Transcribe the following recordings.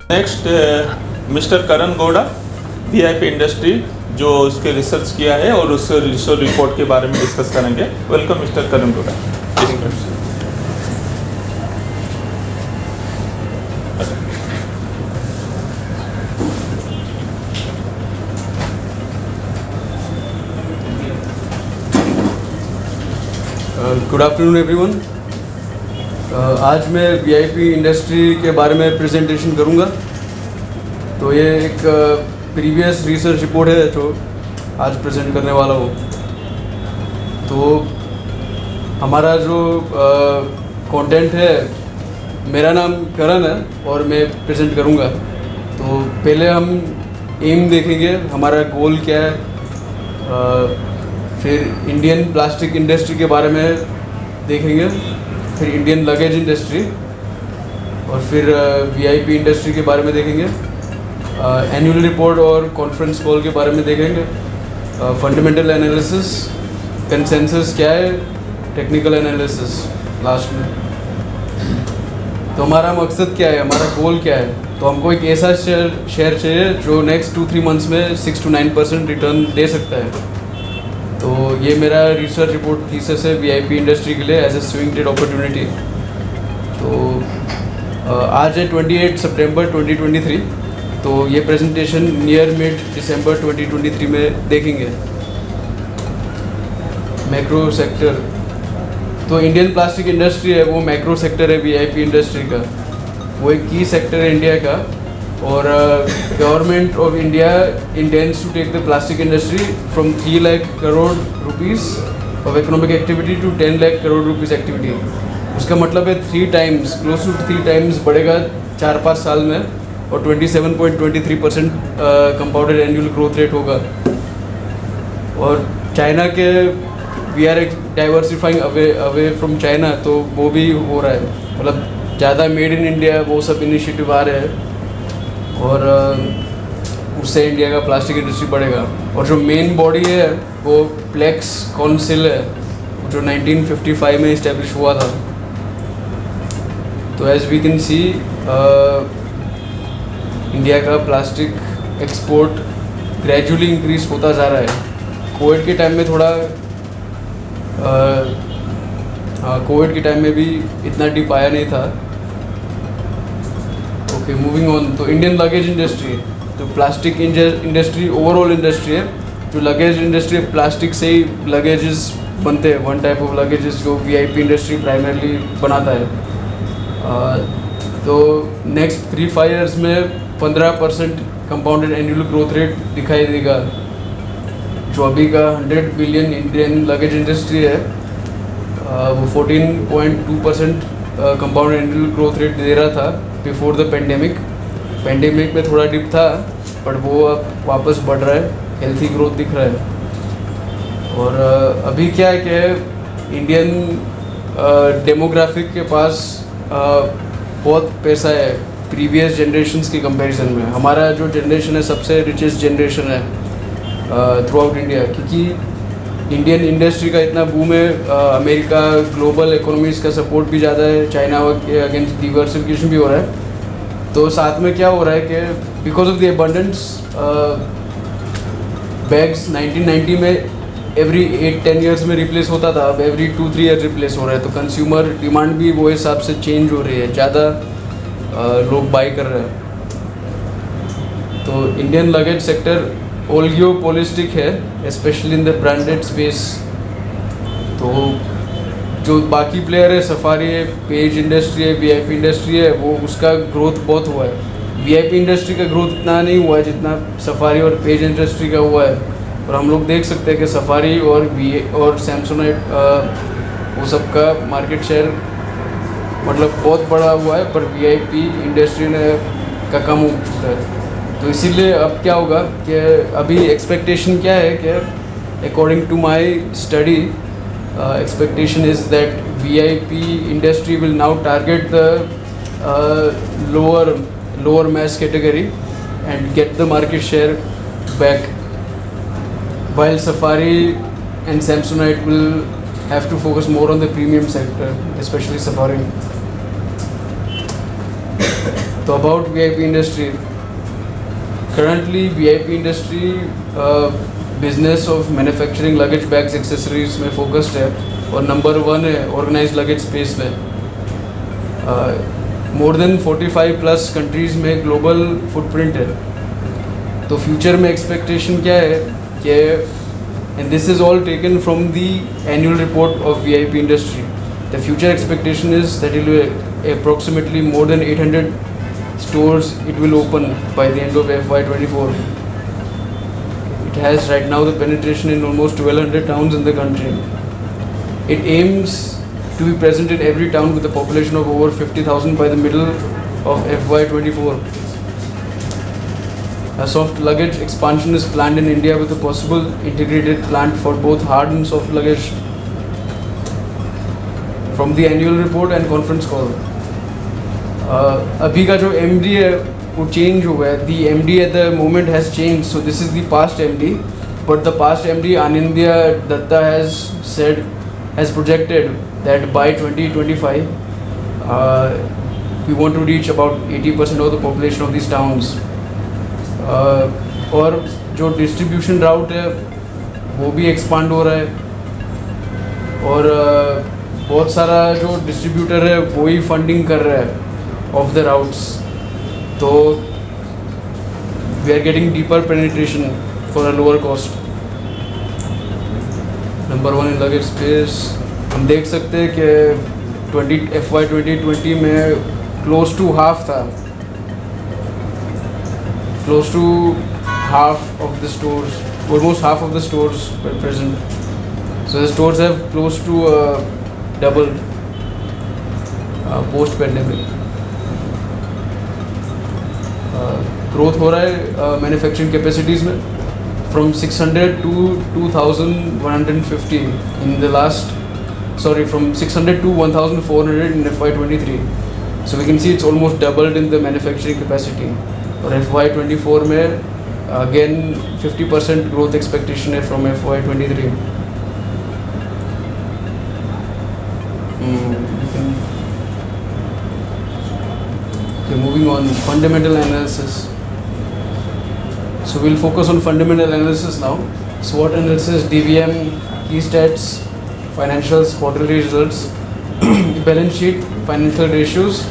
Next mister Karan Gowda, VIP industry, जो इसके research किया है और उस रिसर्च रिपोर्ट के बारे में डिस्कस करेंगे। Welcome mister Karan Gowda. Good afternoon everyone. आज मैं वीआईपी इंडस्ट्री के बारे में प्रेजेंटेशन करूंगा। तो ये एक प्रीवियस रिसर्च रिपोर्ट है जो आज प्रेजेंट करने वाला हूँ। तो हमारा जो कंटेंट है, मेरा नाम करण है और मैं प्रेजेंट करूंगा। तो पहले हम एम देखेंगे, हमारा गोल क्या है, फिर इंडियन प्लास्टिक इंडस्ट्री के बारे में देखेंगे, फिर इंडियन लगेज इंडस्ट्री, और फिर वीआईपी इंडस्ट्री के बारे में देखेंगे, एनुअल रिपोर्ट और कॉन्फ्रेंस कॉल के बारे में देखेंगे, फंडामेंटल एनालिसिस, कंसेंसस क्या है, टेक्निकल एनालिसिस लास्ट में। तो हमारा मकसद क्या है, हमारा गोल क्या है? तो हमको एक ऐसा शेयर चाहिए जो नेक्स्ट 2-3 मंथ्स में 6 to 9% रिटर्न दे सकता है। तो ये मेरा रिसर्च रिपोर्ट थीसिस है वीआईपी इंडस्ट्री के लिए as a swing trade opportunity. तो आज है 28 सितंबर 2023। तो ये प्रेजेंटेशन नियर मिड दिसंबर 2023 में देखेंगे। मैक्रो सेक्टर, तो इंडियन प्लास्टिक इंडस्ट्री है वो मैक्रो सेक्टर है वीआईपी इंडस्ट्री का। वो एक की सेक्टर है इंडिया का, और government of India intends to take the plastic industry from 3 lakh crore rupees of economic activity to 10 lakh crore rupees activity. उसका मतलब है 3 टाइम्स, क्लोज टू 3 टाइम्स बढ़ेगा 4-5 साल में, और 27.23% कंपाउंडेड एनुअल ग्रोथ रेट होगा। और चाइना के we are diversifying away from China, तो वो भी हो रहा है, मतलब ज़्यादा मेड इन इंडिया वो सब इनिशिएटिव आ रहे हैं, और उससे इंडिया का प्लास्टिक इंडस्ट्री बढ़ेगा। और जो मेन बॉडी है वो प्लेक्स काउंसिल है, जो 1955 में इस्टेब्लिश हुआ था। तो as we can see India का प्लास्टिक एक्सपोर्ट ग्रेजुअली इंक्रीज होता जा रहा है। कोविड के टाइम में थोड़ा कोविड के टाइम में भी इतना डिप आया नहीं था। Okay, moving on. तो इंडियन लगेज इंडस्ट्री, तो प्लास्टिक इंडस्ट्री ओवरऑल इंडस्ट्री है। जो लगेज इंडस्ट्री है, प्लास्टिक से ही लगेजेस बनते हैं, वन टाइप ऑफ लगेजेस जो वीआईपी इंडस्ट्री प्राइमरली बनाता है। तो नेक्स्ट 3-5 ईयर्स में 15% कंपाउंडेड एनुअल ग्रोथ रेट दिखाई देगा। जो अभी का 100 बिलियन इंडियन लगेज इंडस्ट्री है, वो 14.2% कंपाउंडेड एनुअल ग्रोथ रेट दे रहा था बिफोर द पेंडेमिक में थोड़ा डिप था, बट वो अब वापस बढ़ रहा है, हेल्थी ग्रोथ दिख रहा है। और अभी क्या है कि इंडियन डेमोग्राफिक के पास बहुत पैसा है प्रीवियस जनरेशन्स के कंपैरिजन में। हमारा जो जनरेशन है सबसे रिचेस्ट जनरेशन है थ्रू आउट इंडिया, क्योंकि इंडियन इंडस्ट्री का इतना बूम है। अमेरिका ग्लोबल इकोनॉमीज़ का सपोर्ट भी ज़्यादा है, चाइना के अगेंस्ट डिवर्सिफिकेशन भी हो रहा है। तो साथ में क्या हो रहा है कि because of the abundance bags 1990 में एवरी 8-10 ईयर्स में रिप्लेस होता था, अब एवरी 2-3 ईयर रिप्लेस हो रहा है। तो कंज्यूमर डिमांड भी वो हिसाब से चेंज हो रही है, ज़्यादा लोग बाई कर रहे हैं। तो इंडियन लगेज सेक्टर ओलिगोपोलिस्टिक है, specially in the branded space. तो जो बाकी प्लेयर है, सफारी है, पेज इंडस्ट्री है, वीआईपी इंडस्ट्री है, वो उसका ग्रोथ बहुत हुआ है। वीआईपी इंडस्ट्री का ग्रोथ इतना नहीं हुआ है जितना सफारी और पेज इंडस्ट्री का हुआ है। और हम लोग देख सकते हैं कि सफारी और सैमसंगाइट वो सब का मार्केट शेयर मतलब बहुत बड़ा हुआ है, पर वीआईपी इंडस्ट्री ने का कम हो चुका है। तो इसीलिए अब क्या होगा कि अभी एक्सपेक्टेशन क्या है कि according to my study expectation is that VIP industry will now target the lower mass category and get the market share back, while Safari and Samsonite will have to focus more on the premium sector, especially Safari. तो about VIP industry. Currently VIP industry business of manufacturing luggage bags accessories में focused है और number 1 है organized luggage space में. More than 45 plus countries में global footprint है. तो future में expectation क्या है कि and this is all taken from the annual report of VIP industry. The future expectation is that it will approximately more than 800 stores it will open by the end of FY24. It has right now the penetration in almost 1200 towns in the country. It aims to be present in every town with a population of over 50,000 by the middle of FY24. A soft luggage expansion is planned in India with a possible integrated plant for both hard and soft luggage. From the annual report and conference call. अभी का जो MD है वो change हुआ है. The MD at the moment has changed. So this is the past MD. But the past MD Anindya Datta has projected that by 2025 we want to reach about 80% of the population of these towns. और जो distribution route है वो भी expand हो रहा है और बहुत सारा जो distributor है वो ही funding कर रहा है of the routes. तो we are getting deeper penetration for a lower cost. Number 1 in luggage space. हम देख सकते हैं कि FY 2020 में close to half था. Close to half of the stores, almost half of the stores were present. So the stores have close to doubled post-pandemic. Growth हो रहा है manufacturing capacities में from 600 to 2,150 in the last, from 600 to 1,400 in FY23. So we can see it's almost doubled in the manufacturing capacity. और FY24 में again 50% growth expectation है from FY23. Okay, moving on, fundamental analysis. So we'll focus on fundamental analysis now. SWOT analysis, DVM, key stats, financials, quarterly results, balance sheet, financial ratios,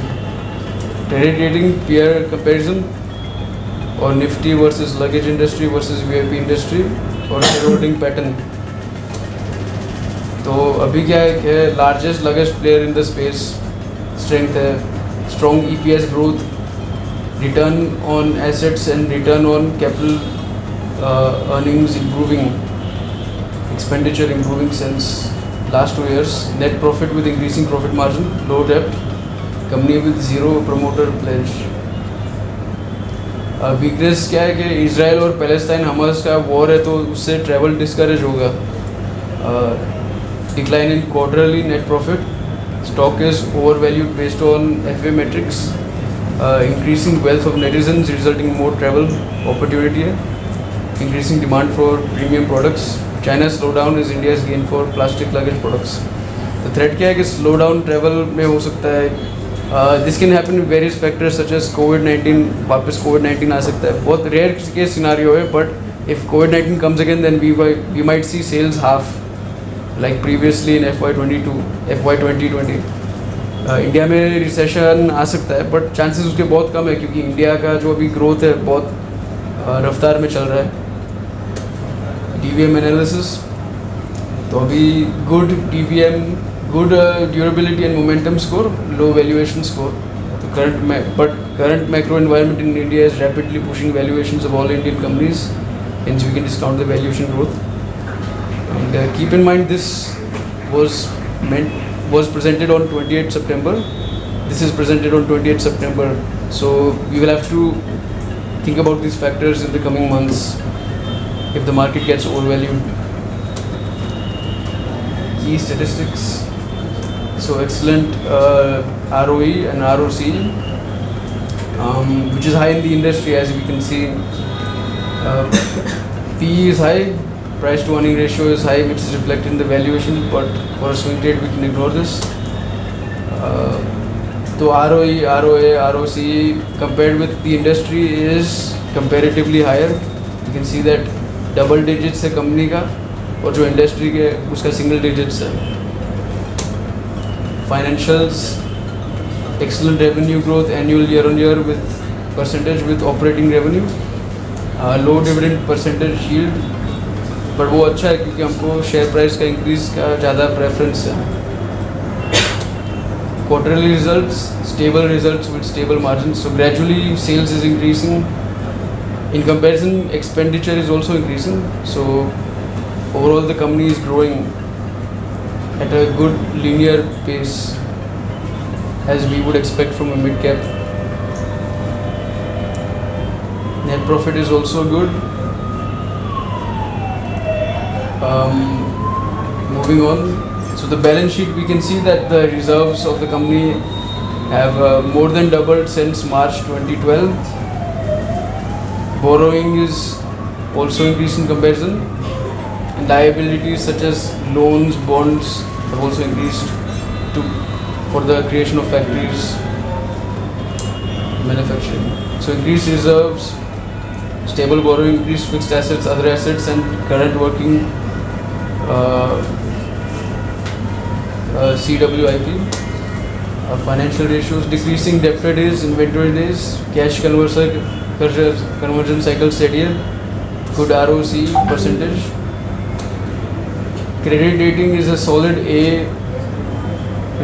credit rating, peer comparison, और Nifty versus luggage industry versus VIP industry और shareholding pattern. तो अभी क्या है कि largest luggage player in the space, strength है, strong EPS growth, return on assets and return on capital earnings improving, expenditure improving since last 2 years, net profit with increasing profit margin, low debt, company with zero promoter pledge. Weakness क्या है कि Israel और Palestine Hamas का war है तो उससे travel discourage होगा. Decline in quarterly net profit, stock is over valued based on FA metrics, increasing wealth of netizens resulting more travel opportunity है, increasing demand for premium products, China slow down is India's gain for plastic luggage products. तो threat क्या है कि slow down travel में हो सकता है. This can happen with various factors such as COVID-19. वापस COVID-19 आ सकता है. बहुत रेयर केस सिनारियो है, but if COVID-19 comes again then we might see sales half like previously in FY 2020. India में रिसेशन आ सकता है बट चांसेस उसके बहुत कम है क्योंकि इंडिया का जो अभी ग्रोथ है बहुत रफ्तार में चल रहा है. DVM एनालिसिस, तो अभी good DVM, good durability and momentum score, low valuation score. So current macro environment in India is rapidly pushing valuations of all Indian companies, hence we can discount the valuation growth. And keep in mind this was presented on 28th September. This is presented on 28th September. So we will have to think about these factors in the coming months if the market gets overvalued. Key statistics. So excellent ROE and ROC, which is high in the industry as we can see. PE is high, price to earning ratio is high, which is reflected in the valuation, but for a swing trade we can ignore this. तो ROE, ROA, ROCE compared with the industry is comparatively higher. You can see that double digits है company का और जो industry के उसका single digits है. Financials, excellent revenue growth annual year on year with percentage with operating revenue, low dividend percentage yield, पर वो अच्छा है क्योंकि हमको शेयर प्राइस का इंक्रीज का ज़्यादा प्रेफरेंस है. Quarterly results, stable results with stable margins. So gradually sales is increasing. In comparison, expenditure is also increasing. So overall the company is growing at a good linear pace as we would expect from a mid cap. Net profit is also good. Moving on. So the balance sheet, we can see that the reserves of the company have more than doubled since March 2012. Borrowing is also increased in comparison, and liabilities such as loans, bonds have also increased for the creation of factories, manufacturing. So increased reserves, stable borrowing, increased fixed assets, other assets, and current working CWIP. Financial ratios, decreasing debtor days, inventory days, cash conversion cycle steadier, good ROCE percentage. Credit rating is a solid A,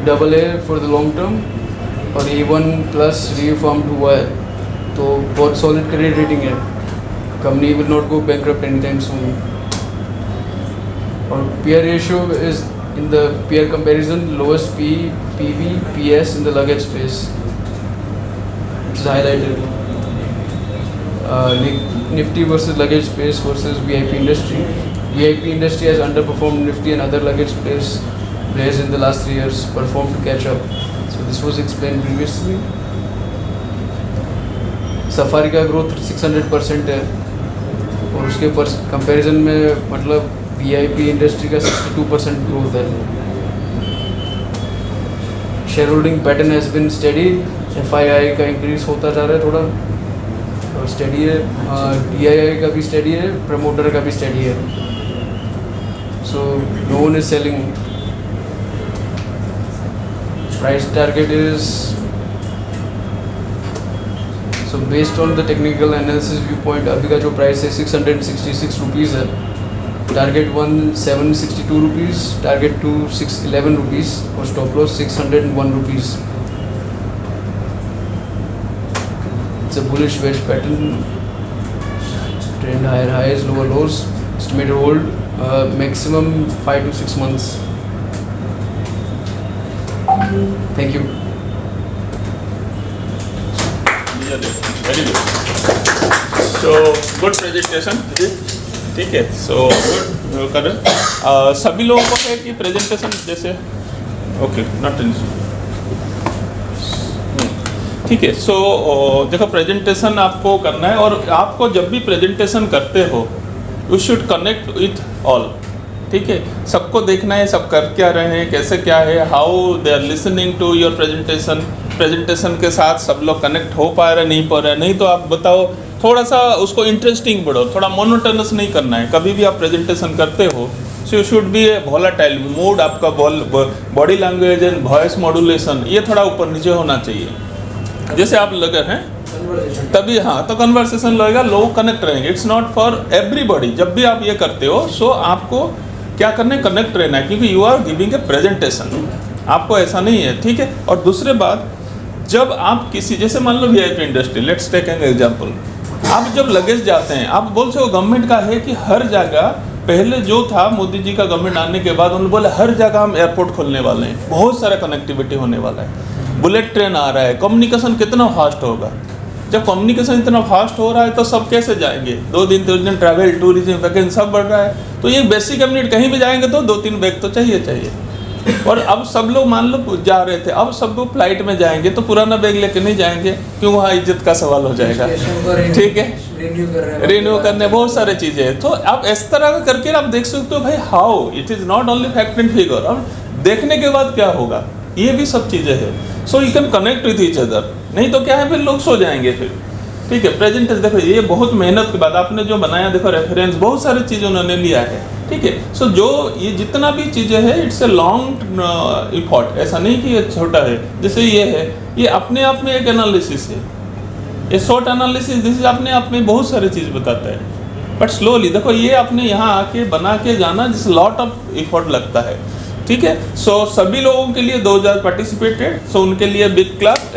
AA for the long term और A1 plus reaffirmed हुआ है, तो बहुत solid credit rating है. Company will not go bankrupt anytime soon. और peer ratio is in the peer comparison lowest P, PB, PS in the luggage space. It's highlighted. Nifty versus luggage space versus VIP industry. VIP industry has underperformed Nifty and other luggage players in the last 3 years, performed to catch up. So this was explained previously. Safari का growth 600% है और उसके comparison में मतलब VIP industry का 62% growth है. Share holding pattern has been steady. FII का increase होता जा रहा है थोड़ा और स्टेडी है. DII का भी स्टेडी है, प्रमोटर का भी स्टेडी है. So no one is selling. Price target is so based on the technical analysis viewpoint अभी का जो प्राइस है 666 रुपीज़ है. Target 1 762 rupees, target 2 611 rupees और stop loss 601 rupees. It's a bullish wedge pattern. Trend higher highs, lower lows. Estimated hold maximum 5 to 6 months. Thank you. Very good. So good presentation. ठीक है. So good करण. सभी लोगों को है कि presentation जैसे okay not an issue. ठीक है. सो देखो प्रेजेंटेशन आपको करना है और आपको जब भी प्रेजेंटेशन करते हो you should connect with all. ठीक है. सबको देखना है सब कर क्या रहे हैं, कैसे क्या है, how they are listening to your presentation के साथ सब लोग कनेक्ट हो पा रहे नहीं पा रहे. नहीं तो आप बताओ थोड़ा सा उसको इंटरेस्टिंग बढ़ो, थोड़ा मोनोटोनस नहीं करना है. कभी भी आप प्रेजेंटेशन करते हो so you should be a volatile mood. आपका body language and voice modulation ये थोड़ा ऊपर नीचे होना चाहिए. जैसे आप लगे हैं तभी हाँ तो कन्वर्सेशन लगेगा, लोग कनेक्ट रहेंगे. It's not for everybody. जब भी आप ये करते हो सो आपको क्या करना है, कनेक्ट रहना है क्योंकि you are giving a presentation. आपको ऐसा नहीं है. ठीक है. और दूसरे बात, जब आप किसी जैसे मान लो VIP industry, let's take an example. आप जब लगेज जाते हैं आप बोलते हो गवर्नमेंट का है कि हर जगह पहले जो था मोदी जी का गवर्नमेंट आने के बाद उन्होंने बोला हर जगह हम एयरपोर्ट खोलने वाले हैं, बहुत सारा कनेक्टिविटी होने वाला है, बुलेट ट्रेन आ रहा है. कम्युनिकेशन कितना फास्ट होगा. जब कम्युनिकेशन इतना फास्ट हो रहा है तो सब कैसे जाएंगे. 2 दिन 3 दिन ट्रैवल टूरिज्म वैकेंसी सब बढ़ रहा है. तो ये बेसिक यूनिट कहीं भी जाएंगे तो 2-3 बैग तो चाहिए. और अब सब लोग मान लो जा रहे थे, अब सब लोग फ्लाइट में जाएंगे तो पुराना बैग लेके नहीं जाएंगे क्यों, वहाँ इज्जत का सवाल हो जाएगा. ठीक है. रिन्यू करने बहुत सारे चीज़ें हैं. तो आप इस तरह करके आप देख सकते हो भाई how it is not only fact and figure. अब देखने के बाद क्या होगा, ये भी सब चीज़ें हैं। So you can connect with each other, नहीं तो क्या है फिर लोग सो जाएंगे फिर। ठीक है, प्रेजेंटेशन देखो ये बहुत मेहनत के बाद आपने जो बनाया, देखो रेफरेंस बहुत सारी चीज़ें उन्होंने लिया है। ठीक है, सो जो ये जितना भी चीज़ें हैं इट्स ए लॉन्ग इफॉर्ट, ऐसा नहीं कि ये छोटा है। जैसे ये है, ये अपने आप में एक एनालिसिस है, ये शॉर्ट एनालिसिस दिस अपने आप में बहुत सारी चीज़ बताता है। बट स्लोली देखो ये आपने यहाँ आके बना के जाना, जिस लॉट ऑफ इफर्ट लगता है। ठीक है, सो सभी लोगों के लिए 2000 पार्टिसिपेटेड, सो उनके लिए बिग क्लास।